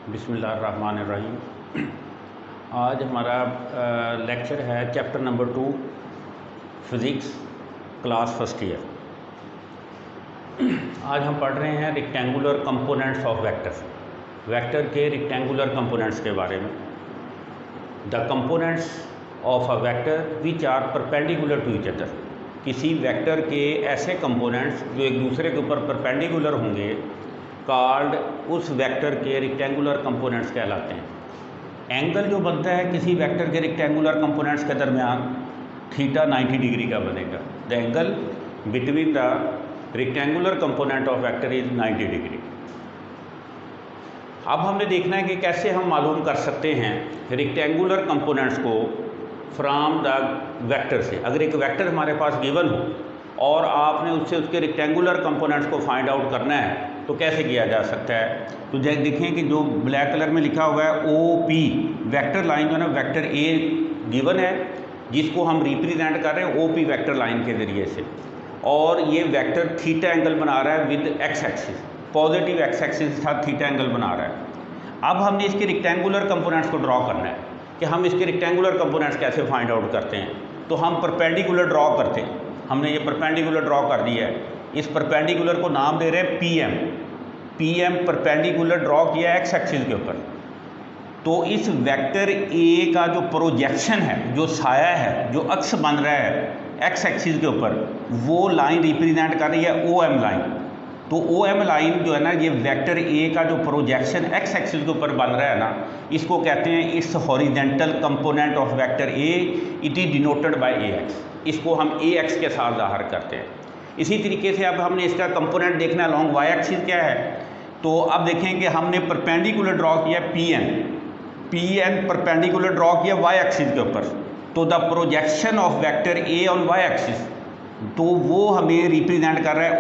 बिस्मिल्लाहिर्रहमानिर्रहीम। आज हमारा लेक्चर है chapter number 2 physics class first year. आज हम पढ़ रहे हैं rectangular components of vector, vector के रेक्टेंगुलर कंपोनेंट्स के बारे में। The components of a vector which are perpendicular to each other, किसी वेक्टर के ऐसे कंपोनेंट्स जो एक दूसरे के ऊपर परपेंडिकुलर होंगे कॉल्ड उस वेक्टर के रेक्टेंगुलर कंपोनेंट्स कहलाते हैं। एंगल जो बनता है किसी वेक्टर के रेक्टेंगुलर कंपोनेंट्स के दरमियान थीटा 90 डिग्री का बनेगा। The angle between the rectangular component of vector is 90 degree. अब हमने देखना है कि कैसे हम मालूम कर सकते हैं रेक्टेंगुलर कंपोनेंट्स को फ्रॉम द वेक्टर से। अगर एक वेक्टर हमारे पास गिवन हो और आपने उससे उसके रेक्टेंगुलर कंपोनेंट्स को फाइंड आउट करना है तो कैसे किया जा सकता है। तो जैसे देखें कि जो ब्लैक कलर में लिखा हुआ है OP वेक्टर लाइन जो है ना, वेक्टर A गिवन है जिसको हम रिप्रेजेंट कर रहे हैं OP वेक्टर लाइन के ज़रिए से, और ये वेक्टर थीटा एंगल बना रहा है with x axis, positive x axis के साथ थीटा एंगल बना रहा है। अब हमने इसके रेक्टेंगुलर कंपोनेंट्स को ड्रॉ करना है कि हम इसके रेक्टेंगुलर कंपोनेंट्स कैसे फाइंड आउट करते हैं। तो हम परपेंडिकुलर ड्रॉ करते हैं। हमने ये परपेंडिकुलर ड्रॉ कर दिया है। इस परपेंडिकुलर को नाम दे रहे हैं PM परपेंडिकुलर ड्रॉ किया एक्स एक्सिस के ऊपर। तो इस वेक्टर A का जो प्रोजेक्शन है, जो साया है, जो अक्ष बन रहा है एक्स एक्सिस के ऊपर, वो लाइन रिप्रेजेंट कर रही है OM लाइन। तो OM लाइन जो है ना, ये वेक्टर A का जो प्रोजेक्शन एक्स एक्सिस के ऊपर बन रहा है ना, इसको कहते हैं इस horizontal component of vector A, it is denoted bye AX। इसको हम AX के साथ ज़ाहिर करते हैं। इसी तरीके से अब हमने इसका कंपोनेंट देखना है लॉन्ग वाई एक्सिस क्या है। तो अब देखें कि हमने परपेंडिकुलर ड्रॉ किया PN परपेंडिकुलर ड्रॉ किया वाई एक्सिस के ऊपर। तो the projection of vector A on Y axis, तो वो हमें रिप्रेजेंट कर रहा है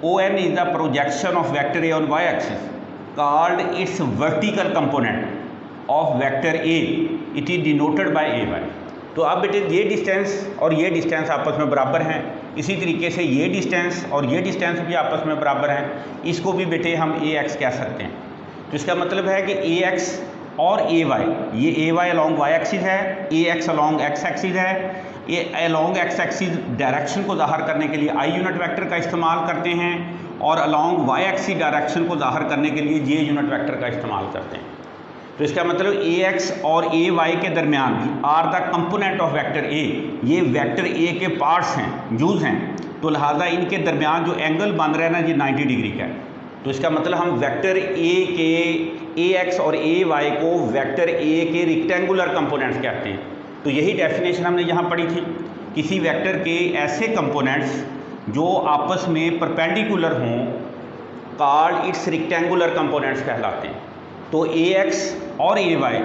ON is the projection of vector A on Y axis called its vertical component of vector A, it is denoted by AY। तो अब बेटे ये डिस्टेंस और ये डिस्टेंस आपस में बराबर हैं। इसी तरीके से ये डिस्टेंस और ये डिस्टेंस भी आपस में बराबर हैं। इसको भी बेटे हम AX कह सकते हैं। तो इसका मतलब है कि AX और AY, ये AY अलॉन्ग वाई एक्सिस है, AX अलॉन्ग एक्स एक्सिस है। ये अलॉन्ग एक्स एक्सिस डायरेक्शन को ज़ाहिर करने के लिए I यूनिट वेक्टर का इस्तेमाल करते हैं, और अलॉन्ग वाई एक्सिस डायरेक्शन को ज़ाहिर करने के लिए J यूनिट वेक्टर का इस्तेमाल करते हैं। तो इसका मतलब AX और AY के दरमियान are the component of vector A, ये वेक्टर A के पार्ट्स हैं, जूज हैं। तो लिहाजा इनके दरमियान जो एंगल बन रहा है ना, ये 90 डिग्री का है। तो इसका मतलब हम वेक्टर A के AX और AY को वेक्टर A के रेक्टेंगुलर कंपोनेंट्स कहते हैं। तो यही डेफिनेशन हमने यहाँ पढ़ी थी। किसी वेक्टर के ऐसे कंपोनेंट्स जो आपस में परपेंडिकुलर हों कॉल्ड इट्स रेक्टेंगुलर कंपोनेंट्स कहलाते हैं। तो AX और AY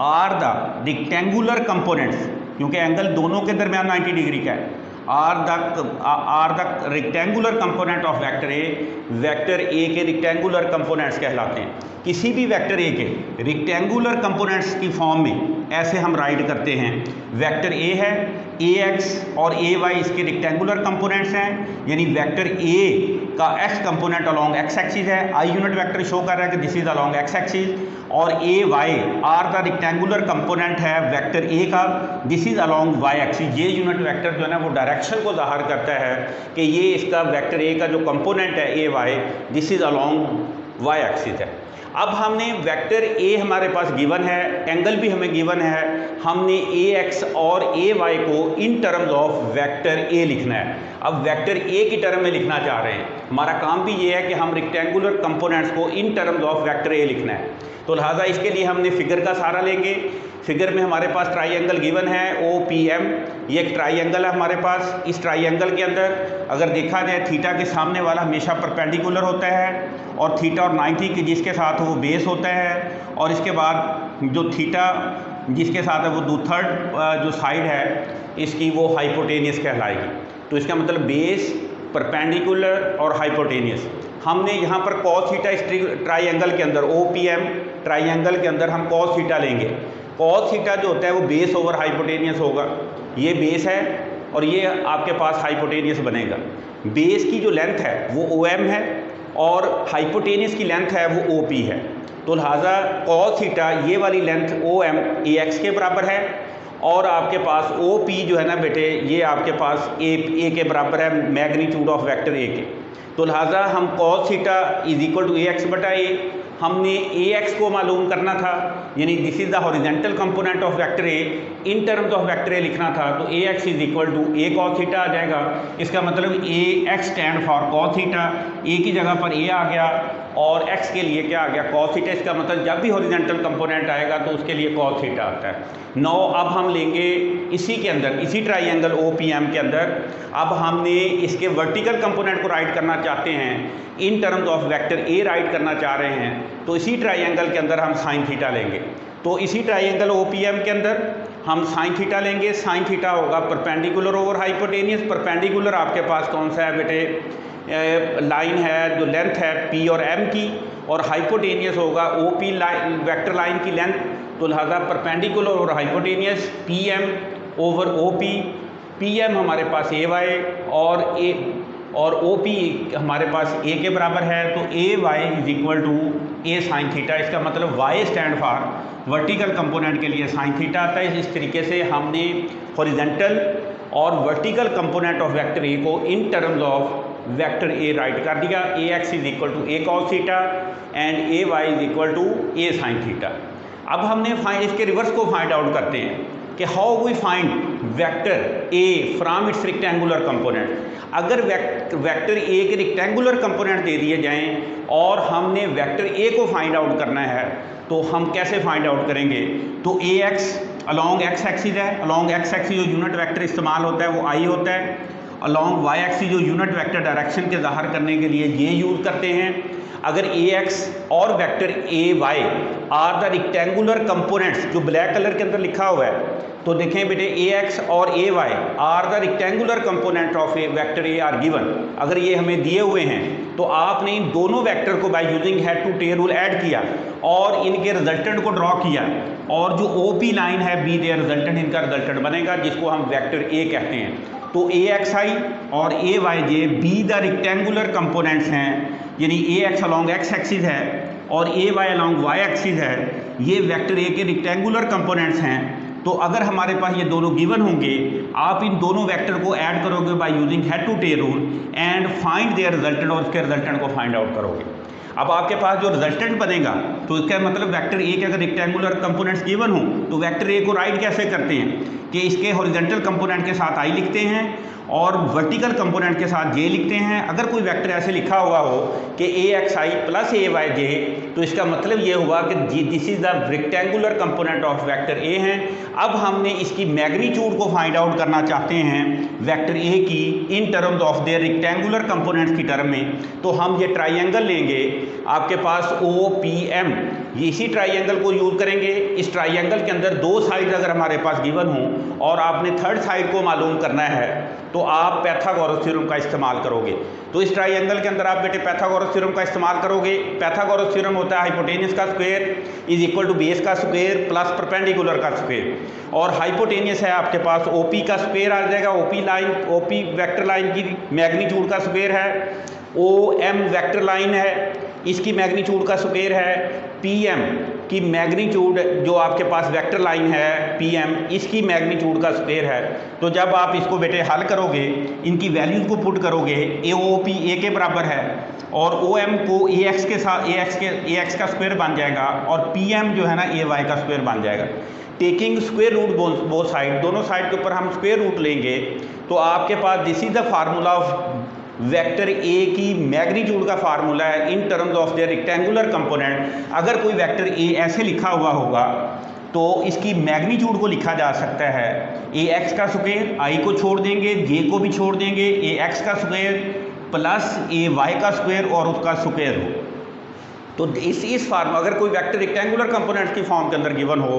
are the rectangular components, क्योंकि एंगल दोनों के दरमियान 90 डिग्री का है, are the rectangular component of vector A, वेक्टर A के रेक्टेंगुलर कंपोनेंट्स कहलाते हैं। किसी भी वेक्टर A के रेक्टेंगुलर कंपोनेंट्स की फॉर्म में ऐसे हम राइट करते हैं। वेक्टर A है, AX और AY इसके रेक्टेंगुलर कंपोनेंट्स हैं, यानी वेक्टर A का X component along X axis है। I यूनिट वेक्टर शो कर रहा है कि this is along X axis, और AY are the rectangular component है वेक्टर A का, this is along Y axis. ये यूनिट वेक्टर जो है ना, वो डायरेक्शन को ज़ाहिर करता है कि ये इसका वेक्टर A का जो कंपोनेंट है AY, this is along Y axis है। अब हमने वेक्टर A हमारे पास गिवन है, एंगल भी हमें गिवन है, हमने AX और AY को in terms of vector A लिखना है। अब वेक्टर A की टर्म में लिखना चाह रहे हैं। हमारा काम भी ये है कि हम रेक्टेंगुलर कंपोनेंट्स को in terms of vector A लिखना है। तो लिहाजा इसके लिए हमने फिगर का सहारा लेंगे। फिगर में हमारे पास ट्राइंगल गिवन है OPM, ये एक ट्राइंगल है हमारे पास। इस ट्राइंगल के अंदर अगर देखा जाए थीटा के सामने वाला हमेशा परपेंडिकुलर होता है, और थीटा और 90 के जिसके साथ वो बेस होता है, और इसके बाद जो थीटा जिसके साथ है वो थर्ड जो साइड है इसकी वो हाइपोटेनियस कहलाएगी। तो इसका मतलब बेस, परपेंडिकुलर और हाइपोटेनियस। हमने यहाँ पर कॉस थीटा इस ट्राइंगल के अंदर OPM ट्राइंगल के अंदर हम कॉस थीटा लेंगे। कॉस थीटा जो होता है वो बेस ओवर हाइपोटेनियस होगा। ये बेस है और ये आपके पास हाइपोटेनियस बनेगा। बेस की जो लेंथ है वो OM है और हाइपोटेनियस की लेंथ है वो OP है। तो लिहाजा cos थीटा ये वाली लेंथ OM AX के बराबर है और आपके पास OP जो है ना बेटे ये आपके पास A के बराबर है मैग्नीट्यूड ऑफ वेक्टर A के। तो लिहाजा हम cos theta is equal to AX बटा A, हमने AX को मालूम करना था, यानी this is the horizontal component of vector A, in terms of vector A लिखना था, तो AX is equal to A cos theta आ जाएगा। इसका मतलब AX stand for cos theta, A की जगह पर A आ गया और X के लिए क्या आ गया cos थीटा। इसका मतलब जब भी हॉरिजेंटल कंपोनेंट आएगा तो उसके लिए cos थीटा आता है। नौ अब हम लेंगे इसी के अंदर, इसी ट्राइंगल OPM के अंदर, अब हमने इसके वर्टिकल कंपोनेंट को राइट करना चाहते हैं, इन terms of vector A right करना चाह रहे हैं, तो इसी ट्राइंगल के अंदर हम साइन थीटा लेंगे। तो इसी ट्राइंगल OPM के अंदर हम साइन थीटा लेंगे। साइन थीटा होगा परपेंडिकुलर ओवर हाइपोटेनियस। परपेंडिकुलर आपके पास कौन सा है बेटे, लाइन है जो लेंथ है P और M की, और हाइपोटेनियस होगा OP लाइन, वेक्टर लाइन की लेंथ। तो लिहाजा परपेंडिकुलर और hypotenuse PM over OP, PM हमारे पास AY और OP हमारे पास A के बराबर है, तो AY is equal to A sine theta. इसका मतलब Y stand for vertical component के लिए साइन थीटा आता है। इस तरीके से हमने हॉरिजेंटल और vertical component of vector A को in terms of vector A write कर दिया। AX is equal to A cos theta and AY is equal to A sine theta. अब हमने इसके रिवर्स को फाइंड आउट करते हैं कि how we find vector A from its rectangular component. अगर वेक्टर A के रेक्टेंगुलर कंपोनेंट दे दिए जाएं और हमने वेक्टर A को फाइंड आउट करना है, तो हम कैसे फाइंड आउट करेंगे। तो AX अलॉन्ग X एक्सिस है, अलॉन्ग X एक्सिस जो यूनिट वेक्टर इस्तेमाल होता है वो I होता है, अलॉन्ग Y एक्सिस जो यूनिट वेक्टर डायरेक्शन के ज़ाहिर करने के लिए ये यूज़ करते हैं। अगर AX और vector AY are the rectangular components, जो ब्लैक कलर के अंदर लिखा हुआ है, तो देखें बेटे AX और AY are the rectangular component of a vector A are given. अगर ये हमें दिए हुए हैं तो आपने इन दोनों वेक्टर को by using head to tail rule add किया और इनके रिजल्टेंट को ड्रॉ किया, और जो OP लाइन है B दे रिजल्टेंट, इनका रिजल्टेंट बनेगा जिसको हम वेक्टर A कहते हैं। तो AXI और AYJ B the rectangular components हैं, यानी AX अलॉन्ग X एक्सिस है और AY अलॉन्ग Y एक्सिस है, ये वेक्टर A के रेक्टेंगुलर कंपोनेंट्स हैं। तो अगर हमारे पास ये दोनों गिवन होंगे, आप इन दोनों वेक्टर को ऐड करोगे by using head to tail rule and find their resultant, और उसके रिजल्टेंट को फाइंड आउट करोगे। अब आपके पास जो रिजल्टेंट बनेगा, तो इसका मतलब वेक्टर A के अगर रेक्टेंगुलर कंपोनेंट्स गिवन हो तो वेक्टर A को राइट कैसे करते हैं कि इसके हॉरिजॉन्टल कंपोनेंट के साथ I लिखते हैं और वर्टिकल कंपोनेंट के साथ J लिखते हैं। अगर कोई वेक्टर ऐसे लिखा हुआ हो कि AXI प्लस AYJ, तो इसका मतलब ये हुआ कि this is the rectangular component of vector A हैं। अब हमने इसकी मैग्नीट्यूड को फाइंड आउट करना चाहते हैं वेक्टर A की इन terms of their rectangular components की टर्म में, तो हम ये ट्राइंगल लेंगे आपके पास OPM, ये इसी ट्राइंगल को यूज़ करेंगे। इस ट्राइंगल के अंदर दो साइड अगर हमारे पास गिवन हो और आपने थर्ड साइड को मालूम करना है, तो आप पाइथागोरस थ्योरम का इस्तेमाल करोगे। तो इस ट्राइंगल के अंदर आप बेटे पाइथागोरस थ्योरम का इस्तेमाल करोगे। पाइथागोरस थ्योरम होता है हाइपोटेनियस का square is equal to base का स्क्वायर प्लस परपेंडिकुलर का स्क्वायर, और हाइपोटेनियस है आपके पास OP का स्क्वायर आ जाएगा। OP वेक्टर लाइन की मैग्नीट्यूड का स्क्वायर है, OM वेक्टर लाइन है, इसकी मैग्नीट्यूड का स्क्वायर है, PM की मैग्नीट्यूड जो आपके पास वेक्टर लाइन है PM, इसकी मैग्नीट्यूड का स्क्वायर है। तो जब आप इसको बेटे हल करोगे, इनकी वैल्यूज को पुट करोगे, OP A के बराबर है और OM को AX के साथ AX का स्क्वायर बन जाएगा और PM जो है ना AY का स्क्वायर बन जाएगा। Taking square root both side, दोनों साइड के ऊपर हम स्क्वायर रूट लेंगे, तो आपके पास this is the formula of vector A की मैग्नीट्यूड का फार्मूला है in terms of their rectangular component. अगर कोई वेक्टर A ऐसे लिखा हुआ होगा तो इसकी मैग्नीट्यूड को लिखा जा सकता है AX का स्क्वायर, I को छोड़ देंगे, J को भी छोड़ देंगे, AX का स्क्वायर प्लस AY का स्क्वायर और उसका स्क्वायर हो। तो इस फॉर्म, अगर कोई वेक्टर रेक्टेंगुलर कंपोनेंट्स की फॉर्म के अंदर गिवन हो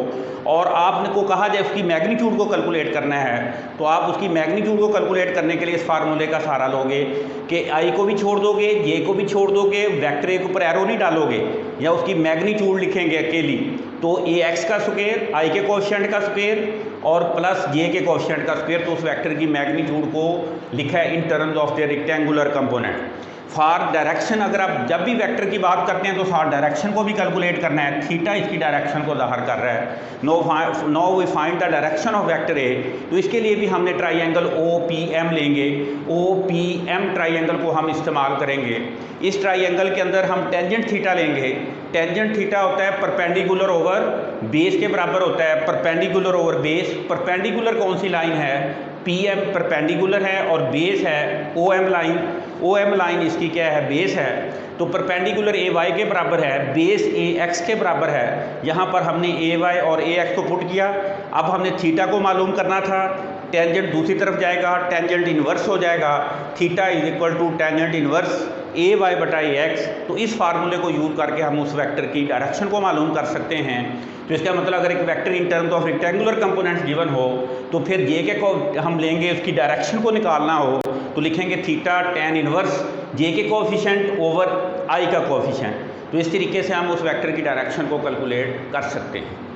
और आपने को कहा जाए उसकी मैग्नीट्यूड को कैलकुलेट करना है, तो आप उसकी मैग्नीट्यूड को कैलकुलेट करने के लिए इस फार्मूले का सहारा लोगे कि I को भी छोड़ दोगे, J को भी छोड़ दोगे, वेक्टर A के ऊपर एरो नहीं डालोगे या उसकी मैग्नीट्यूड लिखेंगे अकेली, तो AX का स्क्वायर, I के कोएफिशिएंट का स्क्वायर और प्लस J के कोएफिशिएंट का स्क्वायर, तो उस वेक्टर की मैग्नीट्यूड को लिखा है in terms of the rectangular component. For direction अगर आप जब भी वेक्टर की बात करते हैं तो साथ डायरेक्शन को भी कैलकुलेट करना है। थीटा इसकी डायरेक्शन को ज़ाहिर कर रहा है। Now we find the direction of vector A, तो इसके लिए भी हमने ट्राइंगल ओ पी एम लेंगे। ओ पी एम ट्राइंगल को हम इस्तेमाल करेंगे। इस ट्राइंगल के अंदर हम टेंजेंट थीटा लेंगे। टेंजेंट थीटा होता है परपेंडिकुलर ओवर बेस के बराबर होता है। परपेंडिकुलर ओवर बेस, परपेंडिकुलर कौन सी लाइन है? पी एम परपेंडिकुलर है और बेस है O M line. O M line इसकी क्या है? बेस है। तो परपेंडिकुलर ए वाई के बराबर है, बेस ए एक्स के बराबर है। यहाँ पर हमने ए वाई और ए एक्स को पुट किया। अब हमने थीटा को मालूम करना था। टेंजेंट दूसरी तरफ जाएगा, टेंजेंट इन्वर्स हो जाएगा। Theta is equal to tangent inverse A Y बटा ए एक्स। तो इस फार्मूले को यूज़ करके हम उस वेक्टर की डायरेक्शन को मालूम कर सकते हैं। तो इसका मतलब अगर एक vector in terms of rectangular components given हो तो फिर जे के को हम लेंगे, उसकी डायरेक्शन को निकालना हो तो लिखेंगे थीटा टेन इनवर्स जे के कोएफिशिएंट ओवर आई का कोएफिशिएंट। तो इस तरीके से हम उस वेक्टर की डायरेक्शन को कैलकुलेट कर सकते हैं।